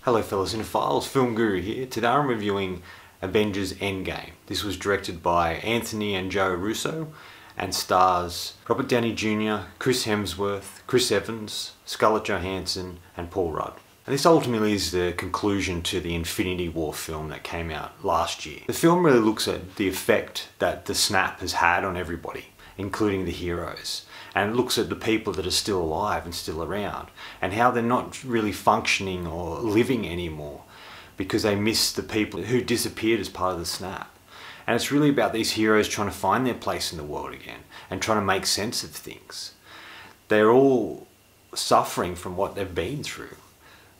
Hello fellow cinephiles, Film Guru here. Today I'm reviewing Avengers Endgame. This was directed by Anthony and Joe Russo and stars Robert Downey Jr., Chris Hemsworth, Chris Evans, Scarlett Johansson and Paul Rudd. And this ultimately is the conclusion to the Infinity War film that came out last year. The film really looks at the effect that the snap has had on everybody, including the heroes. And it looks at the people that are still alive and still around and how they're not really functioning or living anymore because they miss the people who disappeared as part of the snap. And it's really about these heroes trying to find their place in the world again and trying to make sense of things. They're all suffering from what they've been through,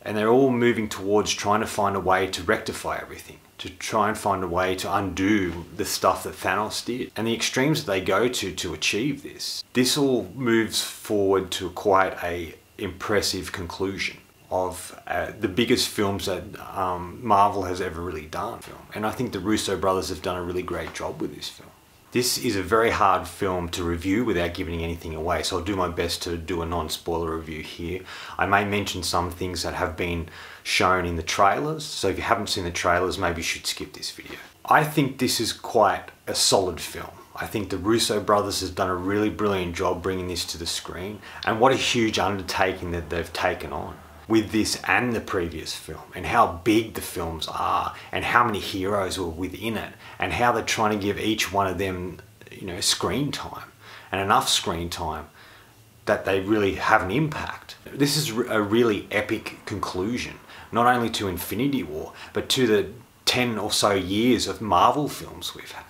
and they're all moving towards trying to find a way to rectify everything, to try and find a way to undo the stuff that Thanos did, and the extremes that they go to achieve this. This all moves forward to quite a impressive conclusion of the biggest films that Marvel has ever really done. And I think the Russo brothers have done a really great job with this film. This is a very hard film to review without giving anything away, so I'll do my best to do a non-spoiler review here. I may mention some things that have been shown in the trailers, so if you haven't seen the trailers, maybe you should skip this video. I think this is quite a solid film. I think the Russo brothers has done a really brilliant job bringing this to the screen, and what a huge undertaking that they've taken on with this and the previous film, and how big the films are and how many heroes were within it and how they're trying to give each one of them, screen time and enough screen time that they really have an impact. This is a really epic conclusion, not only to Infinity War, but to the 10 or so years of Marvel films we've had.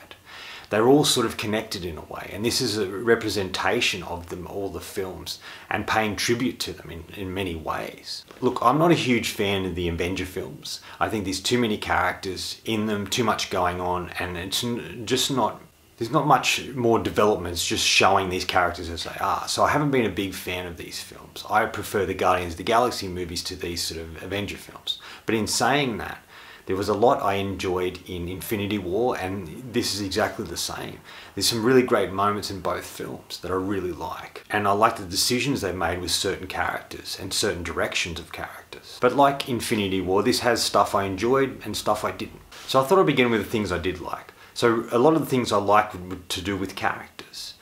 They're all sort of connected in a way, and this is a representation of them, all the films, and paying tribute to them in many ways. Look, I'm not a huge fan of the Avengers films. I think there's too many characters in them, too much going on, and it's just not, there's not much more development. It's just showing these characters as they are. So I haven't been a big fan of these films. I prefer the Guardians of the Galaxy movies to these sort of Avengers films. But in saying that, there was a lot I enjoyed in Infinity War, and this is exactly the same. There's some really great moments in both films that I really like. And I like the decisions they've made with certain characters and certain directions of characters. But like Infinity War, this has stuff I enjoyed and stuff I didn't. So I thought I'd begin with the things I did like. So a lot of the things I liked were to do with characters.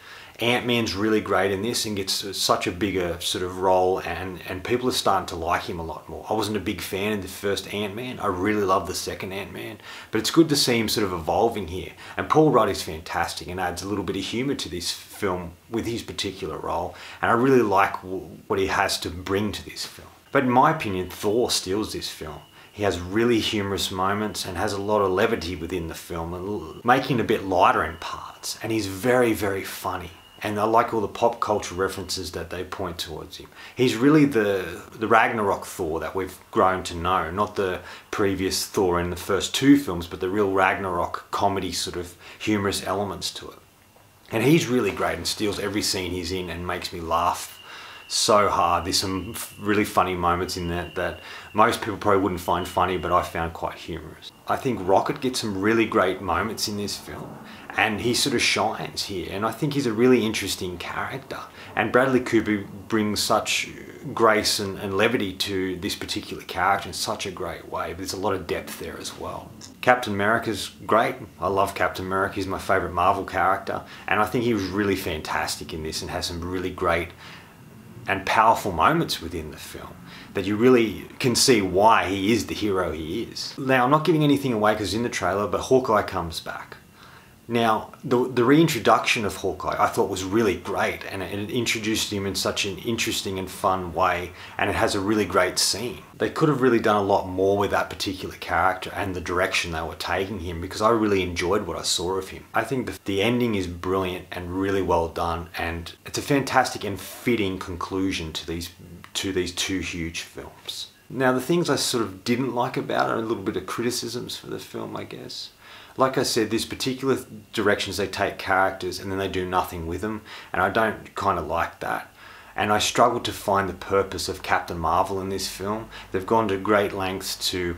Ant-Man's really great in this and gets such a bigger sort of role, and people are starting to like him a lot more. I wasn't a big fan of the first Ant-Man. I really love the second Ant-Man, but it's good to see him sort of evolving here. And Paul Rudd is fantastic and adds a little bit of humour to this film with his particular role, and I really like what he has to bring to this film. But in my opinion, Thor steals this film. He has really humorous moments and has a lot of levity within the film, making it a bit lighter in parts, and he's very, very funny. And I like all the pop culture references that they point towards him. He's really the Ragnarok Thor that we've grown to know, not the previous Thor in the first two films, but the real Ragnarok comedy sort of humorous elements to it. And he's really great and steals every scene he's in and makes me laugh so hard. There's some really funny moments in that most people probably wouldn't find funny, but I found quite humorous. I think Rocket gets some really great moments in this film, and he sort of shines here, and I think he's a really interesting character. And Bradley Cooper brings such grace and levity to this particular character in such a great way. But there's a lot of depth there as well. Captain America's great. I love Captain America. He's my favourite Marvel character, and I think he was really fantastic in this and has some really great and powerful moments within the film that you really can see why he is the hero he is. Now, I'm not giving anything away because it's in the trailer, but Hawkeye comes back. Now, the reintroduction of Hawkeye I thought was really great, and it introduced him in such an interesting and fun way, and it has a really great scene. They could have really done a lot more with that particular character and the direction they were taking him, because I really enjoyed what I saw of him. I think the ending is brilliant and really well done, and it's a fantastic and fitting conclusion to these two huge films. Now, the things I sort of didn't like about it are a little bit of criticisms for the film, I guess. Like I said, there's particular directions they take characters and then they do nothing with them, and I don't kind of like that. And I struggled to find the purpose of Captain Marvel in this film. They've gone to great lengths to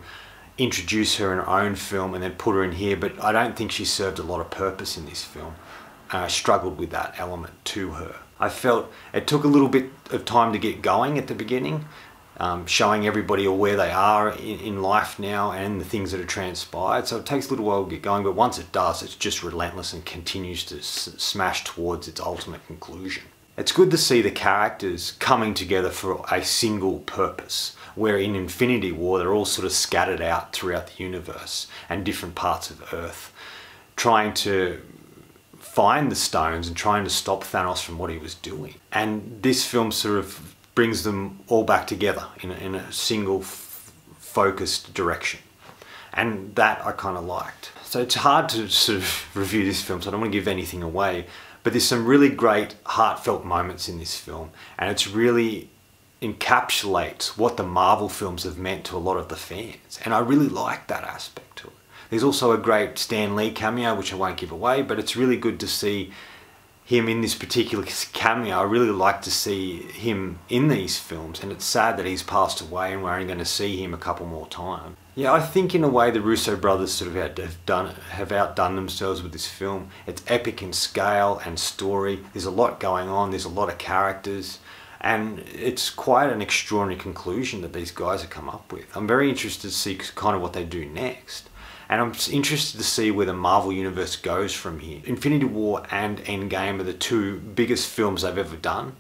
introduce her in her own film and then put her in here, but I don't think she served a lot of purpose in this film. I struggled with that element to her. I felt it took a little bit of time to get going at the beginning, showing everybody where they are in life now and the things that have transpired. So it takes a little while to get going, but once it does, it's just relentless and continues to smash towards its ultimate conclusion. It's good to see the characters coming together for a single purpose, where in Infinity War they're all sort of scattered out throughout the universe and different parts of Earth, trying to find the stones and trying to stop Thanos from what he was doing. And this film sort of brings them all back together in a single focused direction. And that I kind of liked. So it's hard to sort of review this film, so I don't want to give anything away, but there's some really great heartfelt moments in this film, and it's really encapsulates what the Marvel films have meant to a lot of the fans. And I really like that aspect to it. There's also a great Stan Lee cameo, which I won't give away, but it's really good to see him in this particular cameo. I really like to see him in these films, and it's sad that he's passed away and we're only going to see him a couple more times. Yeah, I think in a way the Russo brothers sort of have outdone themselves with this film. It's epic in scale and story. There's a lot going on, there's a lot of characters, and it's quite an extraordinary conclusion that these guys have come up with. I'm very interested to see kind of what they do next. And I'm interested to see where the Marvel Universe goes from here. Infinity War and Endgame are the two biggest films they've ever done.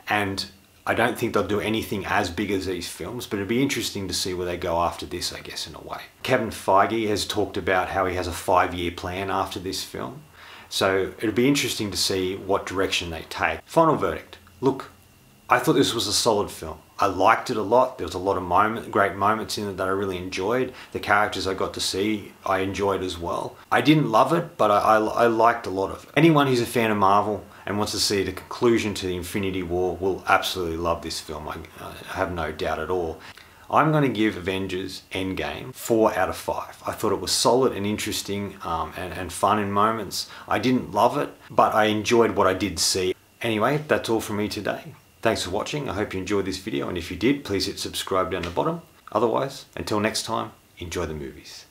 And I don't think they'll do anything as big as these films, but it'd be interesting to see where they go after this, I guess, in a way. Kevin Feige has talked about how he has a 5-year plan after this film. So it'd be interesting to see what direction they take. Final verdict. Look, I thought this was a solid film. I liked it a lot. There was a lot of great moments in it that I really enjoyed. The characters I got to see, I enjoyed as well. I didn't love it, but I liked a lot of it. Anyone who's a fan of Marvel and wants to see the conclusion to the Infinity War will absolutely love this film. I have no doubt at all. I'm going to give Avengers Endgame 4 out of 5. I thought it was solid and interesting and fun in moments. I didn't love it, but I enjoyed what I did see. Anyway, that's all from me today. Thanks for watching. I hope you enjoyed this video, and if you did, please hit subscribe down the bottom. Otherwise, until next time, enjoy the movies.